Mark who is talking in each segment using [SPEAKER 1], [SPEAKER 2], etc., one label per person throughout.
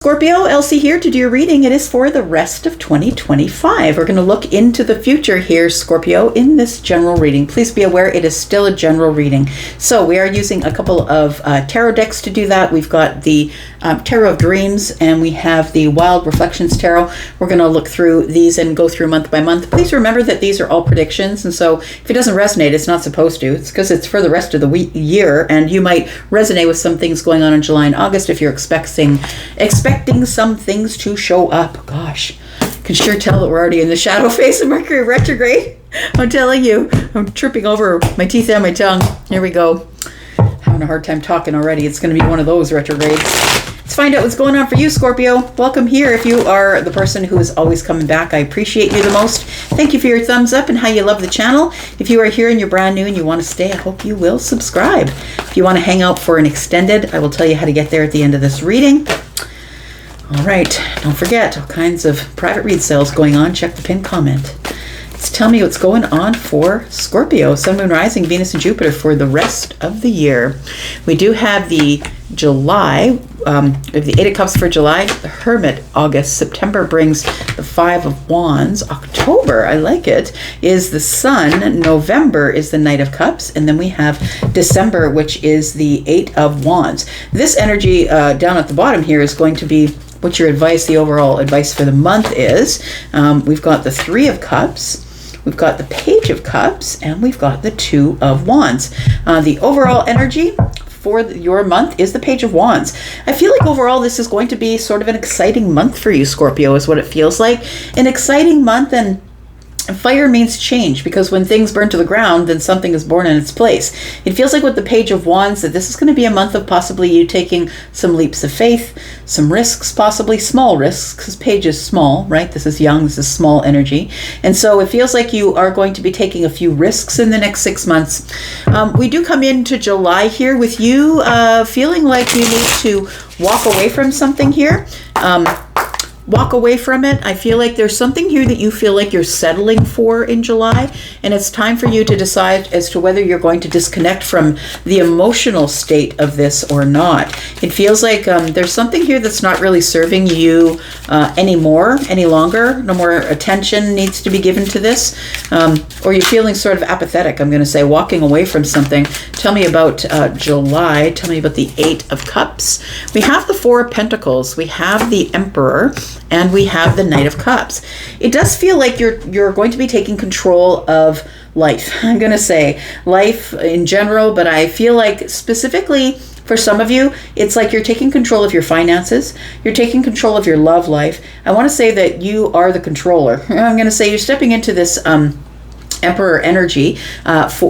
[SPEAKER 1] Scorpio, Elsie here to do your reading. It is for the rest of 2025. We're going to look into the future here, Scorpio, in this general reading. Please be aware it is still a general reading. So we are using a couple of tarot decks to do that. We've got the Tarot of Dreams and we have the Wild Reflections Tarot. We're going to look through these and go through month by month. Please remember that these are all predictions, and so if it doesn't resonate, it's not supposed to. It's because it's for the rest of the year, and you might resonate with some things going on in July and August if you're expecting some things to show up. Gosh, can sure tell that we're already in the shadow phase of Mercury retrograde. I'm telling you, I'm tripping over my teeth and my tongue. Here we go. Having a hard time talking already. It's going to be one of those retrogrades. Let's find out what's going on for you, Scorpio. Welcome here. If you are the person who is always coming back, I appreciate you the most. Thank you for your thumbs up and how you love the channel. If you are here and you're brand new and you want to stay, I hope you will subscribe. If you want to hang out for an extended, I will tell you how to get there at the end of this reading. All right, don't forget, all kinds of private read sales going on. Check the pinned comment. Let's tell me what's going on for Scorpio, Sun, Moon, Rising, Venus, and Jupiter for the rest of the year. We do have the July, the Eight of Cups for July, the Hermit, August, September brings the Five of Wands, October, I like it, is the Sun, November is the Knight of Cups, and then we have December, which is the Eight of Wands. This energy down at the bottom here is going to be what your advice, the overall advice for the month is. We've got the Three of Cups, we've got the Page of Cups, and we've got the Two of Wands. The overall energy for your month is the Page of Wands. I feel like overall this is going to be sort of an exciting month for you, Scorpio, is what it feels like. An exciting month, and fire means change, because when things burn to the ground, then something is born in its place. It feels like with the Page of Wands that this is going to be a month of possibly you taking some leaps of faith, some risks, possibly small risks, because Page is small, right? This is young, this is small energy. And so it feels like you are going to be taking a few risks in the next 6 months. We do come into July here with you feeling like you need to walk away from something here. Walk away from it. I feel like there's something here that you feel like you're settling for in July, and it's time for you to decide as to whether you're going to disconnect from the emotional state of this or not. It feels like there's something here that's not really serving you any longer. No more attention needs to be given to this, or you're feeling sort of apathetic, I'm going to say, walking away from something. Tell me about July. Tell me about the Eight of Cups. We have the Four of Pentacles. We have the Emperor, and we have the Knight of Cups. It does feel like you're going to be taking control of life. I'm going to say life in general, but I feel like specifically for some of you, it's like you're taking control of your finances. You're taking control of your love life. I want to say that you are the controller. I'm going to say you're stepping into this Emperor energy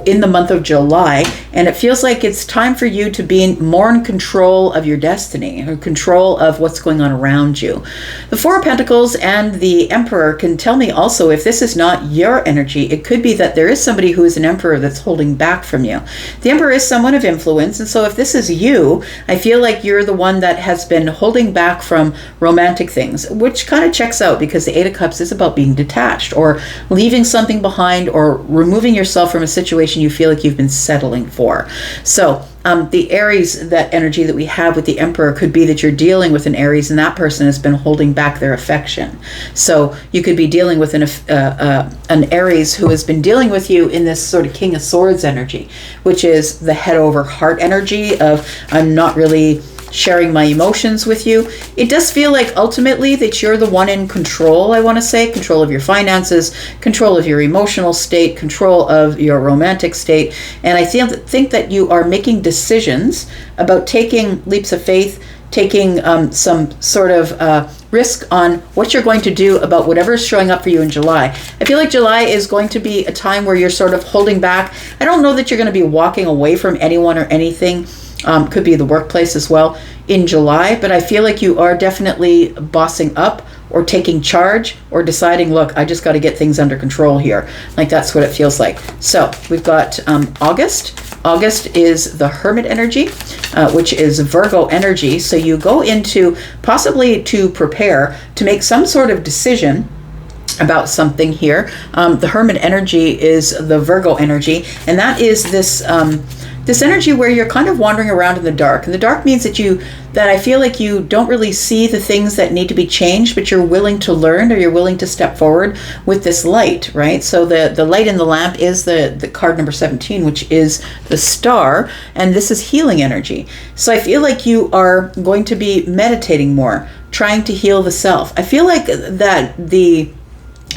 [SPEAKER 1] in the month of July, and it feels like it's time for you to be more in control of your destiny, or control of what's going on around you. The Four of Pentacles and the Emperor can tell me also, if this is not your energy, it could be that there is somebody who is an Emperor that's holding back from you. The Emperor is someone of influence, and so if this is you, I feel like you're the one that has been holding back from romantic things, which kind of checks out, because the Eight of Cups is about being detached or leaving something behind, or removing yourself from a situation you feel like you've been settling for. So the Aries, that energy that we have with the Emperor, could be that you're dealing with an Aries and that person has been holding back their affection. So you could be dealing with an Aries who has been dealing with you in this sort of King of Swords energy, which is the head over heart energy of, I'm not really sharing my emotions with you. It does feel like ultimately that you're the one in control, I want to say, control of your finances, control of your emotional state, control of your romantic state. And I think that you are making decisions about taking leaps of faith, taking some sort of risk on what you're going to do about whatever is showing up for you in July. I feel like July is going to be a time where you're sort of holding back. I don't know that you're going to be walking away from anyone or anything. Could be the workplace as well in July, but I feel like you are definitely bossing up or taking charge or deciding, look, I just got to get things under control here. Like, that's what it feels like. So we've got August. August is the Hermit energy, which is Virgo energy. So you go into possibly to prepare to make some sort of decision about something here. The Hermit energy is the Virgo energy, and that is this this energy where you're kind of wandering around in the dark. And the dark means that I feel like you don't really see the things that need to be changed, but you're willing to learn, or you're willing to step forward with this light, right? So the light in the lamp is the card number 17, which is the star, and this is healing energy. So I feel like you are going to be meditating more, trying to heal the self. I feel like that the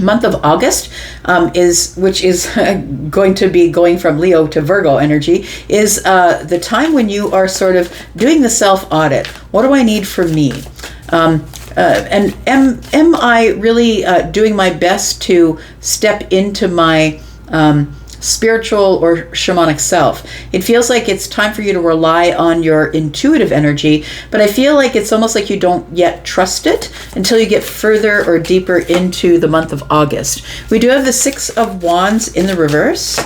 [SPEAKER 1] month of August which is going to be going from Leo to Virgo energy, is the time when you are sort of doing the self audit. What do I need for me? And am I really doing my best to step into my spiritual or shamanic self? It feels like it's time for you to rely on your intuitive energy, but I feel like it's almost like you don't yet trust it until you get further or deeper into the month of August. We do have the Six of Wands in the reverse.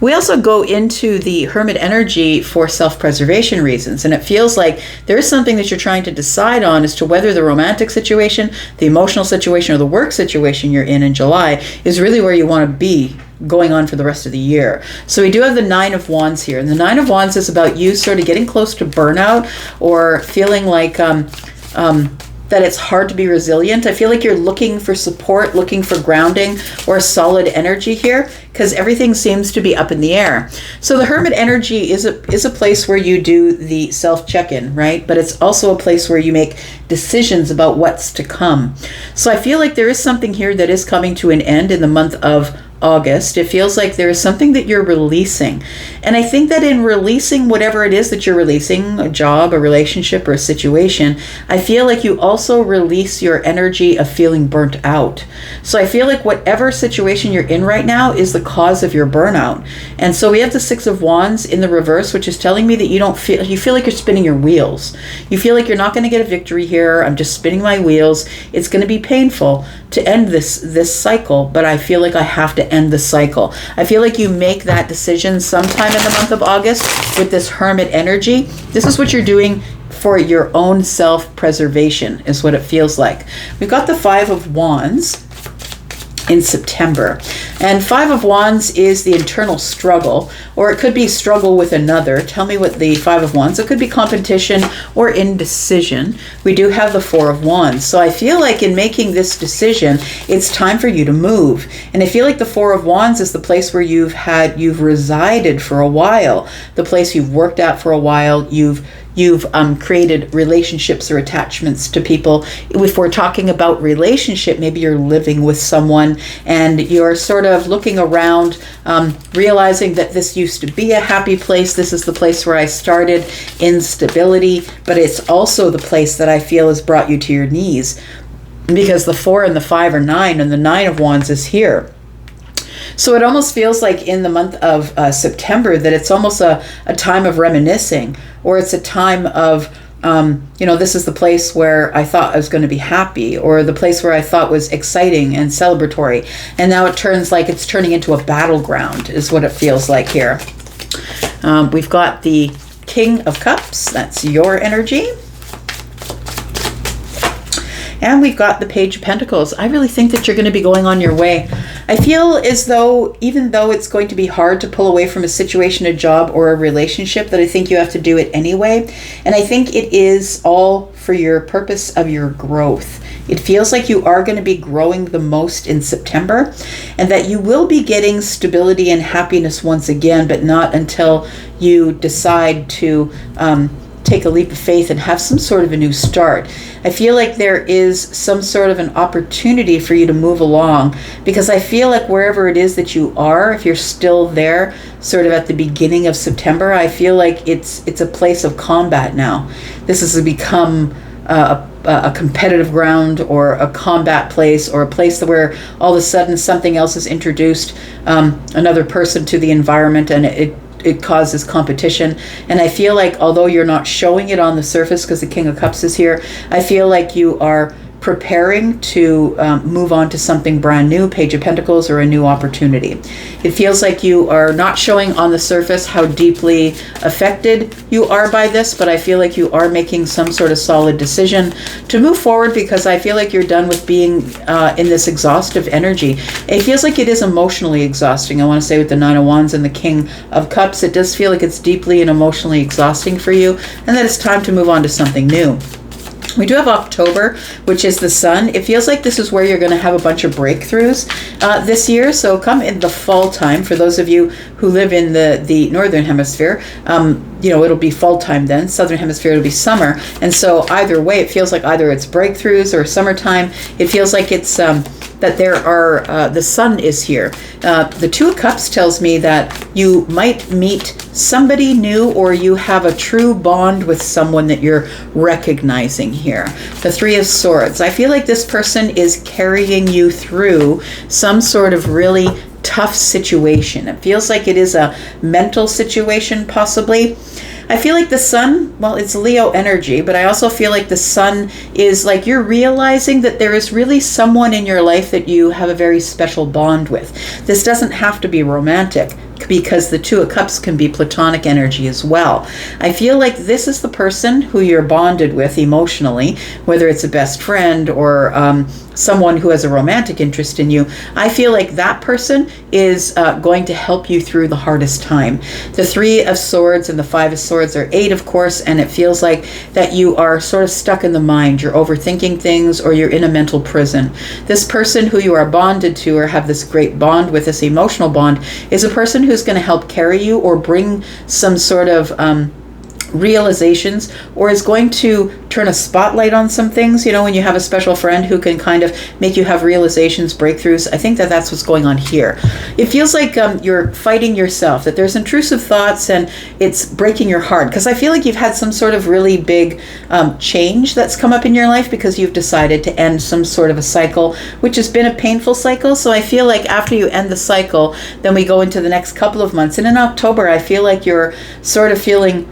[SPEAKER 1] We also go into the Hermit energy for self-preservation reasons, and it feels like there is something that you're trying to decide on as to whether the romantic situation, the emotional situation, or the work situation you're in July is really where you want to be going on for the rest of the year. So we do have the Nine of Wands here, and the Nine of Wands is about you sort of getting close to burnout, or feeling like that it's hard to be resilient. I feel like you're looking for support, looking for grounding or solid energy here, because everything seems to be up in the air. So the Hermit energy is a place where you do the self-check-in, right? But it's also a place where you make decisions about what's to come. So I feel like there is something here that is coming to an end in the month of August. It feels like there is something that you're releasing. And I think that in releasing whatever it is that you're releasing, a job, a relationship, or a situation, I feel like you also release your energy of feeling burnt out. So I feel like whatever situation you're in right now is the cause of your burnout. And so we have the Six of Wands in the reverse, which is telling me that you feel like you're spinning your wheels. You feel like you're not going to get a victory here. I'm just spinning my wheels. It's going to be painful to end this cycle, but I feel like I have to end the cycle. I feel like you make that decision sometime in the month of August with this Hermit energy. This is what you're doing for your own self-preservation, is what it feels like. We've got the Five of Wands in September. And Five of Wands is the internal struggle, or it could be struggle with another. Tell me what the Five of Wands, it could be competition or indecision. We do have the Four of Wands. So I feel like in making this decision, it's time for you to move. And I feel like the Four of Wands is the place where you've resided for a while, the place you've worked at for a while, you've created relationships or attachments to people. If we're talking about relationship, maybe you're living with someone and you're sort of looking around, realizing that this used to be a happy place. This is the place where I started in stability, but it's also the place that I feel has brought you to your knees, because the Four and the Five are nine, and the Nine of Wands is here. So it almost feels like in the month of September that it's almost a time of reminiscing, or it's a time of, this is the place where I thought I was going to be happy, or the place where I thought was exciting and celebratory. And now it's turning into a battleground, is what it feels like here. We've got the King of Cups. That's your energy. And we've got the Page of Pentacles. I really think that you're going to be going on your way. I feel as though, even though it's going to be hard to pull away from a situation, a job, or a relationship, that I think you have to do it anyway. And I think it is all for your purpose of your growth. It feels like you are going to be growing the most in September, and that you will be getting stability and happiness once again, but not until you decide to take a leap of faith and have some sort of a new start. I feel like there is some sort of an opportunity for you to move along, because I feel like wherever it is that you are, if you're still there sort of at the beginning of September, I feel like it's a place of combat now. This has become a competitive ground, or a combat place, or a place where all of a sudden something else is introduced, another person to the environment, and it causes competition. And I feel like, although you're not showing it on the surface because the King of Cups is here, I feel like you are preparing to move on to something brand new, Page of Pentacles, or a new opportunity. It feels like you are not showing on the surface how deeply affected you are by this, but I feel like you are making some sort of solid decision to move forward, because I feel like you're done with being in this exhaustive energy. It feels like it is emotionally exhausting. I want to say with the Nine of Wands and the King of Cups, it does feel like it's deeply and emotionally exhausting for you, and that it's time to move on to something new. We do have October, which is the Sun. It feels like this is where you're going to have a bunch of breakthroughs this year. So come in the fall time. For those of you who live in the Northern Hemisphere, it'll be fall time then. Southern Hemisphere, it'll be summer. And so either way, it feels like either it's breakthroughs or summertime. It feels like it's that there are, the Sun is here. The Two of Cups tells me that you might meet somebody new, or you have a true bond with someone that you're recognizing here. The Three of Swords. I feel like this person is carrying you through some sort of really tough situation. It feels like it is a mental situation, possibly. I feel like the Sun, well, it's Leo energy, but I also feel like the Sun is like you're realizing that there is really someone in your life that you have a very special bond with. This doesn't have to be romantic, because the Two of Cups can be platonic energy as well. I feel like this is the person who you're bonded with emotionally, whether it's a best friend or someone who has a romantic interest in you. I feel like that person is going to help you through the hardest time. The Three of Swords and the Five of Swords are 8, of course, and it feels like that you are sort of stuck in the mind. You're overthinking things, or you're in a mental prison. This person who you are bonded to, or have this great bond with, this emotional bond, is a person who's going to help carry you, or bring some sort of realizations, or is going to turn a spotlight on some things. You know, when you have a special friend who can kind of make you have realizations, breakthroughs. I think that that's what's going on here. It feels like you're fighting yourself, that there's intrusive thoughts, and it's breaking your heart, because I feel like you've had some sort of really big change that's come up in your life, because you've decided to end some sort of a cycle, which has been a painful cycle. So I feel like after you end the cycle, then we go into the next couple of months, and in October I feel like you're sort of feeling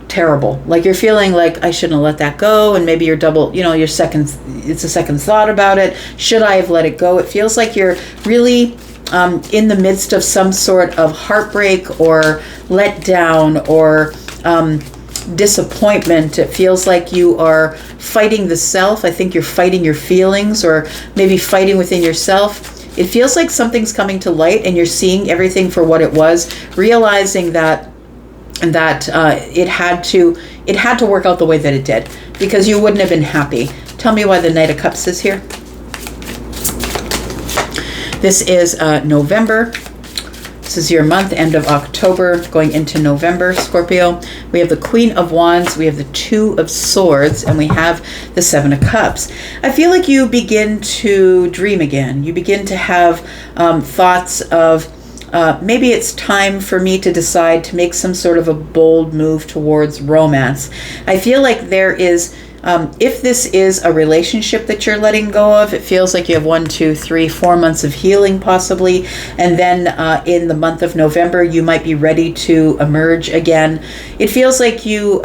[SPEAKER 1] terrible, like you're feeling like I shouldn't have let that go, and maybe you're it's a second thought about it. Should I have let it go? It feels like you're really in the midst of some sort of heartbreak or letdown or disappointment. It feels like you are fighting the self. I think you're fighting your feelings, or maybe fighting within yourself. It feels like something's coming to light, and you're seeing everything for what it was, realizing that it had to work out the way that it did, because you wouldn't have been happy. Tell me why the Knight of Cups is here. This is November. This is your month, end of October, going into November, Scorpio. We have the Queen of Wands, we have the Two of Swords, and we have the Seven of Cups. I feel like you begin to dream again. You begin to have thoughts of, maybe it's time for me to decide to make some sort of a bold move towards romance. I feel like there is, if this is a relationship that you're letting go of, it feels like you have 1, 2, 3, 4 months of healing possibly. And then in the month of November, you might be ready to emerge again. It feels like you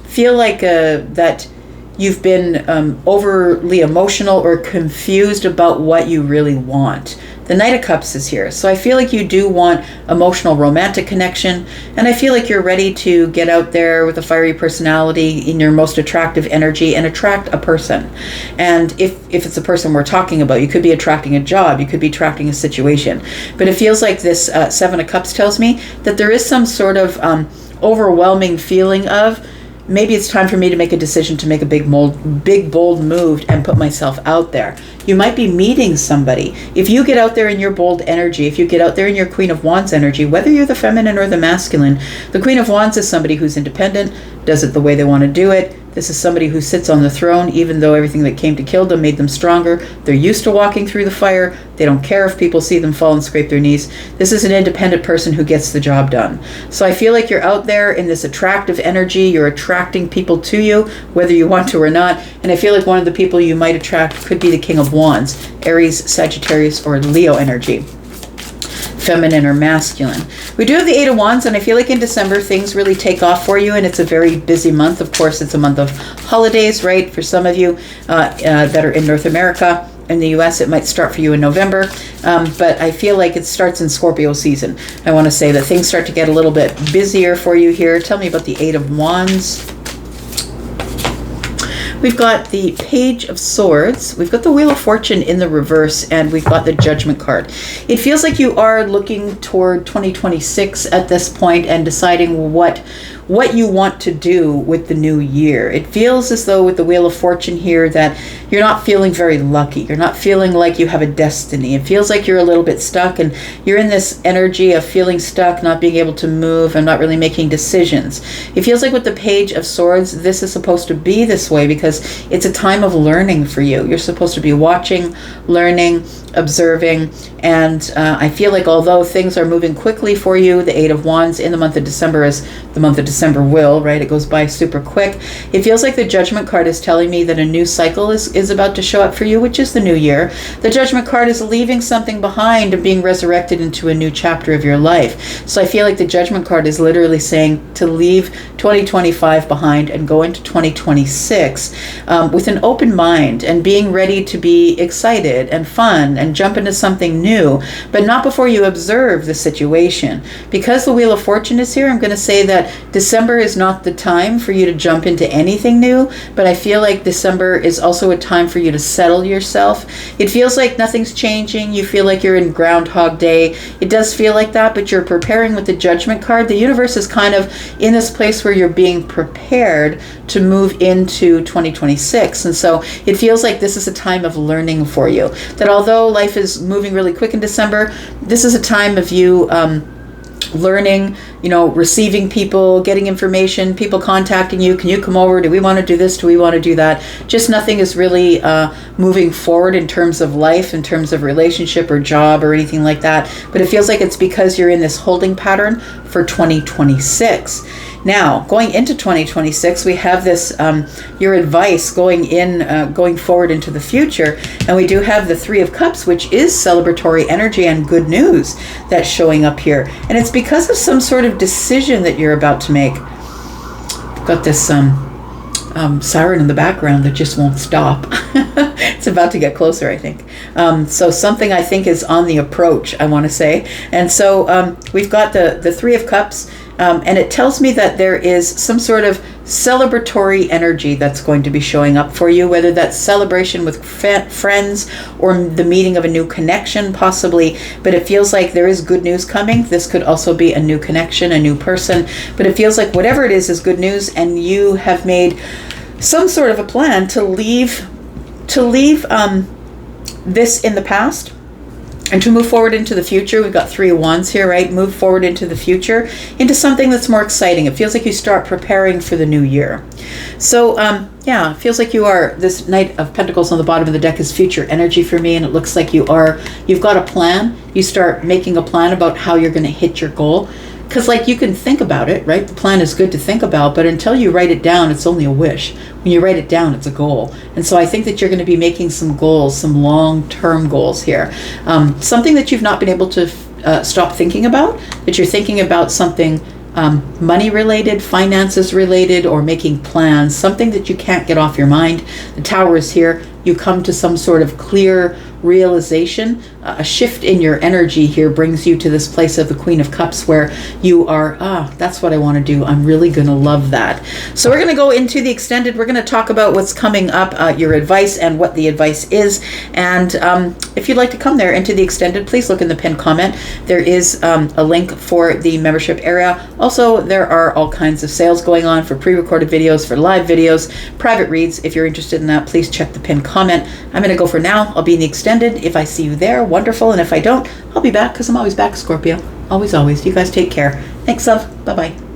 [SPEAKER 1] feel like that you've been overly emotional or confused about what you really want. The Knight of Cups is here. So I feel like you do want emotional romantic connection, and I feel like you're ready to get out there with a fiery personality in your most attractive energy and attract a person. And if it's a person we're talking about, you could be attracting a job, you could be attracting a situation. But it feels like this Seven of Cups tells me that there is some sort of overwhelming feeling of, maybe it's time for me to make a decision to make a big bold move and put myself out there. You might be meeting somebody. If you get out there in your bold energy, if you get out there in your Queen of Wands energy, whether you're the feminine or the masculine, the Queen of Wands is somebody who's independent, does it the way they want to do it. This is somebody who sits on the throne, even though everything that came to kill them made them stronger. They're used to walking through the fire. They don't care if people see them fall and scrape their knees. This is an independent person who gets the job done. So I feel like you're out there in this attractive energy. You're attracting people to you, whether you want to or not. And I feel like one of the people you might attract could be the King of Wands, Aries, Sagittarius, or Leo energy. feminine or masculine. We do have the Eight of Wands, and I feel like in December things really take off for you, and it's a very busy month. Of course, it's a month of holidays, right? For some of you that are in North America. In the US, it might start for you in November, but I feel like it starts in Scorpio season. I want to say that things start to get a little bit busier for you here. Tell me about the Eight of Wands. We've got the Page of Swords. We've got the Wheel of Fortune in the reverse, and we've got the Judgment card. It feels like you are looking toward 2026 at this point and deciding what you want to do with the new year. It feels as though with the Wheel of Fortune here that you're not feeling very lucky. You're not feeling like you have a destiny. It feels like you're a little bit stuck, and you're in this energy of feeling stuck, not being able to move, and not really making decisions. It feels like with the Page of Swords, this is supposed to be this way because it's a time of learning for you. You're supposed to be watching, learning, observing, and I feel like although things are moving quickly for you, the Eight of Wands in the month of December, as the month of December will, right? It goes by super quick. It feels like the Judgment card is telling me that a new cycle is about to show up for you, which is the new year. The Judgment card is leaving something behind and being resurrected into a new chapter of your life. So I feel like the Judgment card is literally saying to leave 2025 behind and go into 2026 with an open mind and being ready to be excited and fun and jump into something new, but not before you observe the situation. Because the Wheel of Fortune is here, I'm going to say that December is not the time for you to jump into anything new, but I feel like December is also a time for you to settle yourself. It feels like nothing's changing. You feel like you're in Groundhog Day. It does feel like that, but you're preparing with the Judgment card. The universe is kind of in this place where you're being prepared to move into 2026. And so it feels like this is a time of learning for you. That although life is moving really quick in December, this is a time of you learning, receiving people, getting information, people contacting you. Can you come over? Do we want to do this? Do we want to do that? Just nothing is really moving forward in terms of life, in terms of relationship or job or anything like that. But it feels like it's because you're in this holding pattern for 2026. Now, going into 2026, we have this, your advice going forward into the future. And we do have the Three of Cups, which is celebratory energy and good news that's showing up here. And it's because of some sort of decision that you're about to make. I've got this siren in the background that just won't stop. It's about to get closer, I think. So something I think is on the approach, I want to say. And so we've got the Three of Cups. And it tells me that there is some sort of celebratory energy that's going to be showing up for you, whether that's celebration with friends or the meeting of a new connection, possibly. But it feels like there is good news coming. This could also be a new connection, a new person. But it feels like whatever it is good news, and you have made some sort of a plan to leave this in the past. And to move forward into the future. We've got Three of Wands here, right? Move forward into the future, into something that's more exciting. It feels like you start preparing for the new year. So, yeah, it feels like you are, this Knight of Pentacles on the bottom of the deck is future energy for me. And it looks like you've got a plan. You start making a plan about how you're going to hit your goal. Because you can think about it, right? The plan is good to think about, but until you write it down, it's only a wish. When you write it down, it's a goal. And so I think that you're going to be making some goals, some long-term goals here. Something that you've not been able to stop thinking about, that you're thinking about something money-related, finances-related, or making plans, something that you can't get off your mind. The Tower is here. You come to some sort of clear realization. A shift in your energy here brings you to this place of the Queen of Cups where you are, that's what I want to do. I'm really going to love that. So we're going to go into the extended. We're going to talk about what's coming up, your advice and what the advice is. And if you'd like to come there into the extended, please look in the pinned comment. There is a link for the membership area. Also, there are all kinds of sales going on for pre-recorded videos, for live videos, private reads. If you're interested in that, please check the pinned comment. I'm going to go for now. I'll be in the extended. If I see you there, wonderful. And if I don't, I'll be back because I'm always back, Scorpio. Always, always. You guys take care. Thanks, love. Bye-bye.